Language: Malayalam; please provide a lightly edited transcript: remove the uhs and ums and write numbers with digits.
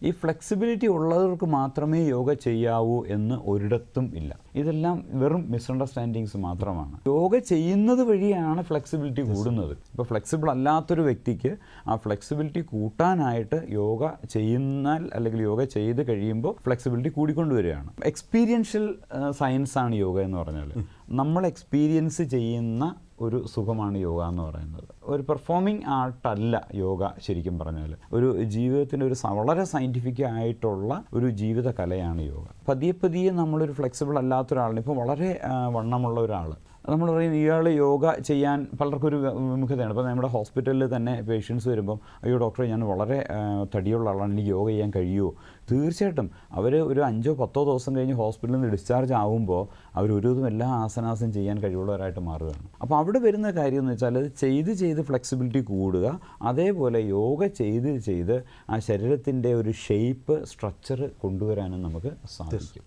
ഈ ഫ്ലെക്സിബിലിറ്റി ഉള്ളവർക്ക് മാത്രമേ യോഗ ചെയ്യാവൂ എന്ന് ഒരിടത്തും ഇല്ല. ഇതെല്ലാം വെറും മിസ്അണ്ടർസ്റ്റാൻഡിങ്സ് മാത്രമാണ്. യോഗ ചെയ്യുന്നത് വഴിയാണ് ഫ്ലെക്സിബിലിറ്റി കൂടുന്നത്. ഇപ്പോൾ ഫ്ലെക്സിബിൾ അല്ലാത്തൊരു വ്യക്തിക്ക് ആ ഫ്ലെക്സിബിലിറ്റി കൂട്ടാനായിട്ട് യോഗ ചെയ്യുന്നാൽ അല്ലെങ്കിൽ യോഗ ചെയ്ത് കഴിയുമ്പോൾ ഫ്ലെക്സിബിലിറ്റി കൂടിക്കൊണ്ടുവരികയാണ്. എക്സ്പീരിയൻഷ്യൽ സയൻസാണ് യോഗ എന്ന് പറഞ്ഞാൽ. നമ്മൾ എക്സ്പീരിയൻസ് ചെയ്യുന്ന ഒരു സുഖമാണ് യോഗ എന്ന് പറയുന്നത്. ഒരു പെർഫോമിംഗ് ആർട്ടല്ല യോഗ ശരിക്കും പറഞ്ഞാൽ. ഒരു ജീവിതത്തിൻ്റെ ഒരു വളരെ സയൻറ്റിഫിക് ആയിട്ടുള്ള ഒരു ജീവിത കലയാണ് യോഗ. പതിയെ പതിയെ നമ്മളൊരു ഫ്ലെക്സിബിൾ അല്ലാത്ത ഒരാളിന്, ഇപ്പോൾ വളരെ വണ്ണമുള്ള ഒരാൾ, നമ്മൾ പറയും ഇയാൾ യോഗ ചെയ്യാൻ പലർക്കും ഒരു വിമുഖതയാണ്. ഇപ്പോൾ നമ്മുടെ ഹോസ്പിറ്റലിൽ തന്നെ പേഷ്യൻസ് വരുമ്പം, അയ്യോ ഡോക്ടറെ ഞാൻ വളരെ തടിയുള്ള ആളാണ്, എനിക്ക് യോഗ ചെയ്യാൻ കഴിയുമോ? തീർച്ചയായിട്ടും അവർ ഒരു 5-10 ദിവസം കഴിഞ്ഞ് ഹോസ്പിറ്റലിൽ നിന്ന് ഡിസ്ചാർജ് ആകുമ്പോൾ ഒരുവിധം എല്ലാ ആസനാസും ചെയ്യാൻ കഴിവുള്ളവരായിട്ട് മാറുകയാണ്. അപ്പോൾ അവിടെ വരുന്ന കാര്യം എന്ന് വെച്ചാൽ അത് ചെയ്ത് ഫ്ലെക്സിബിലിറ്റി കൂടുക. അതേപോലെ യോഗ ചെയ്ത് ആ ശരീരത്തിൻ്റെ ഒരു ഷേപ്പ്, സ്ട്രക്ചർ കൊണ്ടുവരാനും നമുക്ക് സാധിക്കും.